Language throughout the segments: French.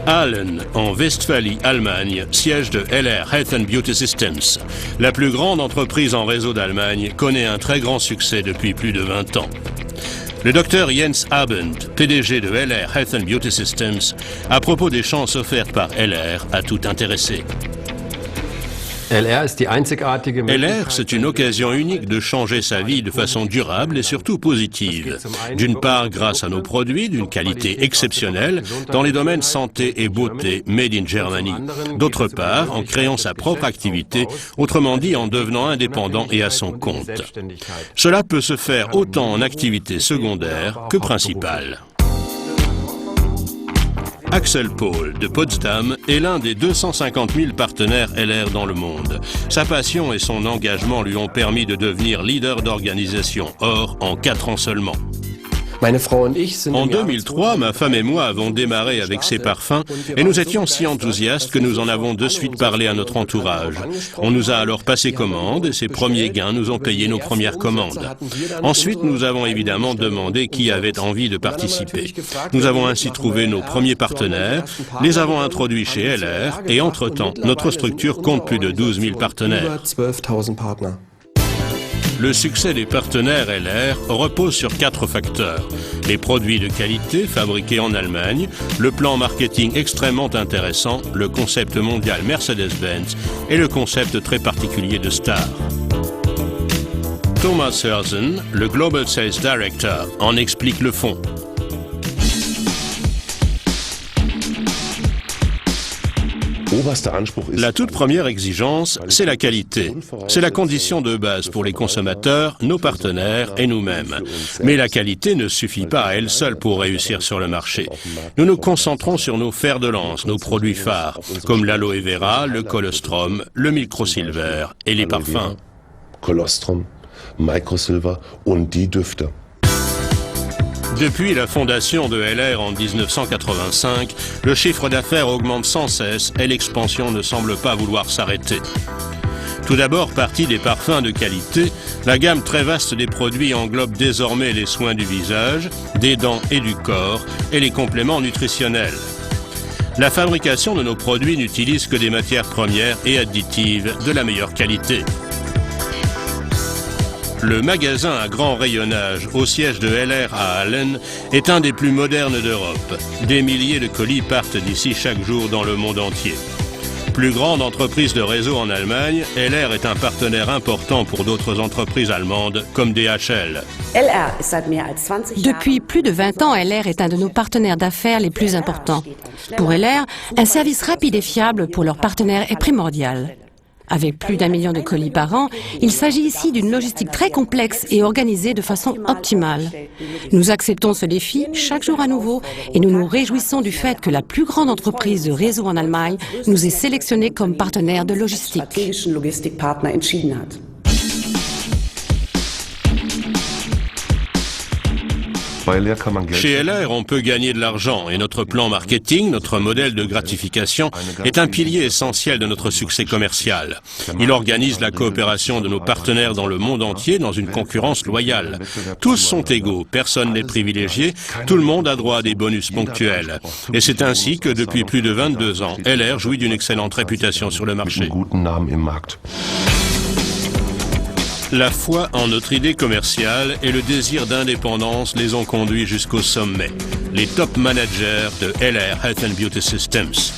Aalen, en Westphalie, Allemagne, siège de LR Health and Beauty Systems. La plus grande entreprise en réseau d'Allemagne connaît un très grand succès depuis plus de 20 ans. Le docteur Jens Abend, PDG de LR Health and Beauty Systems, à propos des chances offertes par LR à tout intéressé. LR, c'est une occasion unique de changer sa vie de façon durable et surtout positive. D'une part, grâce à nos produits d'une qualité exceptionnelle dans les domaines santé et beauté made in Germany. D'autre part, en créant sa propre activité, autrement dit en devenant indépendant et à son compte. Cela peut se faire autant en activité secondaire que principale. Axel Paul, de Potsdam, est l'un des 250 000 partenaires LR dans le monde. Sa passion et son engagement lui ont permis de devenir leader d'organisation Or en 4 ans seulement. En 2003, ma femme et moi avons démarré avec ces parfums et nous étions si enthousiastes que nous en avons de suite parlé à notre entourage. On nous a alors passé commande et ces premiers gains nous ont payé nos premières commandes. Ensuite, nous avons évidemment demandé qui avait envie de participer. Nous avons ainsi trouvé nos premiers partenaires, les avons introduits chez LR et entre-temps, notre structure compte plus de 12 000 partenaires. Le succès des partenaires LR repose sur 4 facteurs. Les produits de qualité fabriqués en Allemagne, le plan marketing extrêmement intéressant, le concept mondial Mercedes-Benz et le concept très particulier de Star. Thomas Herzen, le Global Sales Director, en explique le fond. La toute première exigence, c'est la qualité. C'est la condition de base pour les consommateurs, nos partenaires et nous-mêmes. Mais la qualité ne suffit pas à elle seule pour réussir sur le marché. Nous nous concentrons sur nos fers de lance, nos produits phares, comme l'aloe vera, le colostrum, le microsilver et les parfums. Colostrum, Microsilver und die Düfte. Depuis la fondation de LR en 1985, le chiffre d'affaires augmente sans cesse et l'expansion ne semble pas vouloir s'arrêter. Tout d'abord, partie des parfums de qualité, la gamme très vaste des produits englobe désormais les soins du visage, des dents et du corps et les compléments nutritionnels. La fabrication de nos produits n'utilise que des matières premières et additives de la meilleure qualité. Le magasin à grand rayonnage au siège de LR à Aalen est un des plus modernes d'Europe. Des milliers de colis partent d'ici chaque jour dans le monde entier. Plus grande entreprise de réseau en Allemagne, LR est un partenaire important pour d'autres entreprises allemandes comme DHL. Depuis plus de 20 ans, LR est un de nos partenaires d'affaires les plus importants. Pour LR, un service rapide et fiable pour leurs partenaires est primordial. Avec plus d'1 million de colis par an, il s'agit ici d'une logistique très complexe et organisée de façon optimale. Nous acceptons ce défi chaque jour à nouveau et nous nous réjouissons du fait que la plus grande entreprise de réseau en Allemagne nous ait sélectionnés comme partenaire de logistique. Chez LR, on peut gagner de l'argent et notre plan marketing, notre modèle de gratification, est un pilier essentiel de notre succès commercial. Il organise la coopération de nos partenaires dans le monde entier dans une concurrence loyale. Tous sont égaux, personne n'est privilégié, tout le monde a droit à des bonus ponctuels. Et c'est ainsi que depuis plus de 22 ans, LR jouit d'une excellente réputation sur le marché. La foi en notre idée commerciale et le désir d'indépendance les ont conduits jusqu'au sommet. Les top managers de LR Health and Beauty Systems.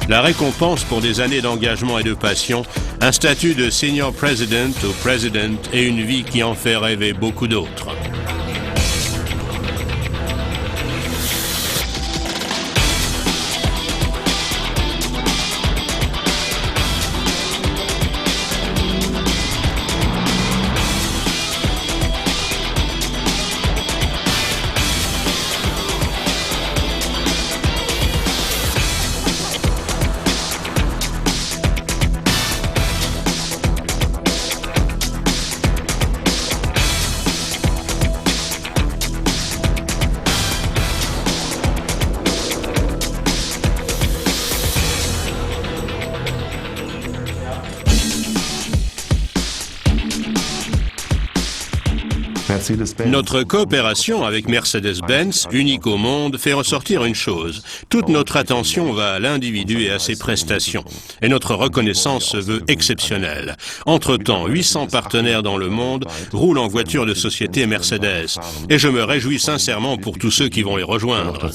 La récompense pour des années d'engagement et de passion, un statut de Senior President ou President et une vie qui en fait rêver beaucoup d'autres. Notre coopération avec Mercedes-Benz, unique au monde, fait ressortir une chose. Toute notre attention va à l'individu et à ses prestations. Et notre reconnaissance se veut exceptionnelle. Entre-temps, 800 partenaires dans le monde roulent en voiture de société Mercedes. Et je me réjouis sincèrement pour tous ceux qui vont les rejoindre.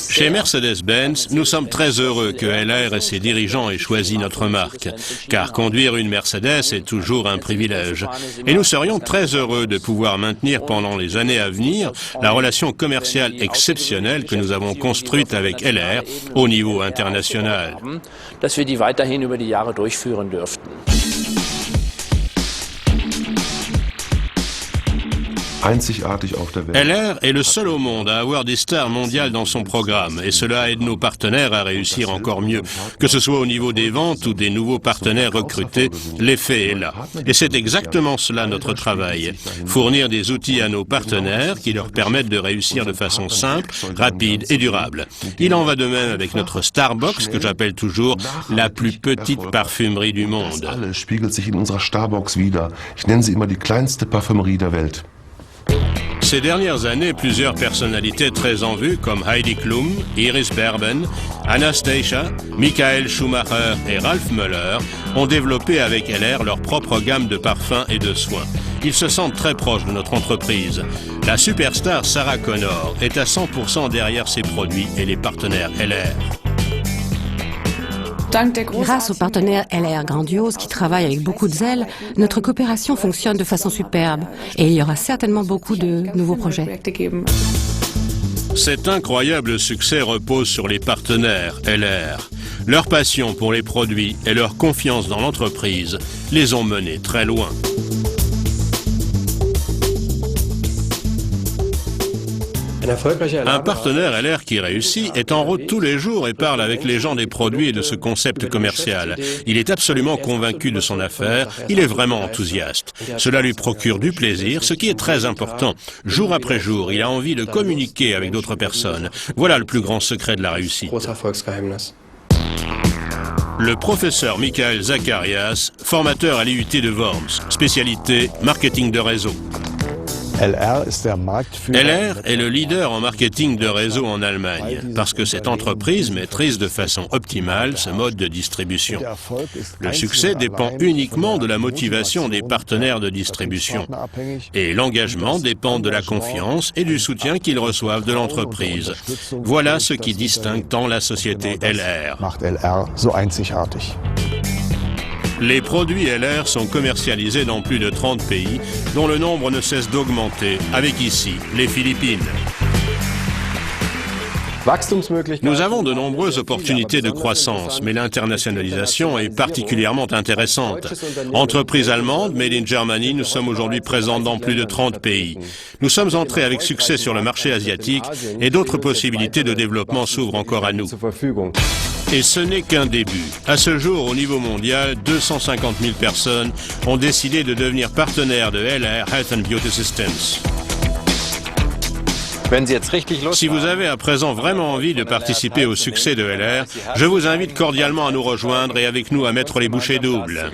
Chez Mercedes-Benz, nous sommes très heureux que LR et ses dirigeants aient choisi notre marque, car conduire une Mercedes est toujours un privilège. Et nous serions très heureux de pouvoir maintenir pendant les années à venir la relation commerciale exceptionnelle que nous avons construite avec LR au niveau international. LR est le seul au monde à avoir des stars mondiales dans son programme et cela aide nos partenaires à réussir encore mieux. Que ce soit au niveau des ventes ou des nouveaux partenaires recrutés, l'effet est là. Et c'est exactement cela notre travail. Fournir des outils à nos partenaires qui leur permettent de réussir de façon simple, rapide et durable. Il en va de même avec notre Starbucks que j'appelle toujours la plus petite parfumerie du monde. Ces dernières années, plusieurs personnalités très en vue comme Heidi Klum, Iris Berben, Anastasia, Michael Schumacher et Ralph Möller ont développé avec LR leur propre gamme de parfums et de soins. Ils se sentent très proches de notre entreprise. La superstar Sarah Connor est à 100% derrière ses produits et les partenaires LR. Grâce aux partenaires LR grandioses qui travaillent avec beaucoup de zèle, notre coopération fonctionne de façon superbe et il y aura certainement beaucoup de nouveaux projets. Cet incroyable succès repose sur les partenaires LR. Leur passion pour les produits et leur confiance dans l'entreprise les ont menés très loin. Un partenaire LR qui réussit est en route tous les jours et parle avec les gens des produits et de ce concept commercial. Il est absolument convaincu de son affaire, il est vraiment enthousiaste. Cela lui procure du plaisir, ce qui est très important. Jour après jour, il a envie de communiquer avec d'autres personnes. Voilà le plus grand secret de la réussite. Le professeur Michael Zacharias, formateur à l'IUT de Worms, spécialité marketing de réseau. LR est le leader en marketing de réseau en Allemagne, parce que cette entreprise maîtrise de façon optimale ce mode de distribution. Le succès dépend uniquement de la motivation des partenaires de distribution. Et l'engagement dépend de la confiance et du soutien qu'ils reçoivent de l'entreprise. Voilà ce qui distingue tant la société LR. Les produits LR sont commercialisés dans plus de 30 pays, dont le nombre ne cesse d'augmenter, avec ici, les Philippines. Nous avons de nombreuses opportunités de croissance, mais l'internationalisation est particulièrement intéressante. Entreprise allemande, Made in Germany, nous sommes aujourd'hui présents dans plus de 30 pays. Nous sommes entrés avec succès sur le marché asiatique et d'autres possibilités de développement s'ouvrent encore à nous. Et ce n'est qu'un début. À ce jour, au niveau mondial, 250 000 personnes ont décidé de devenir partenaires de LR Health and Beauty Systems. Si vous avez à présent vraiment envie de participer au succès de LR, je vous invite cordialement à nous rejoindre et avec nous à mettre les bouchées doubles.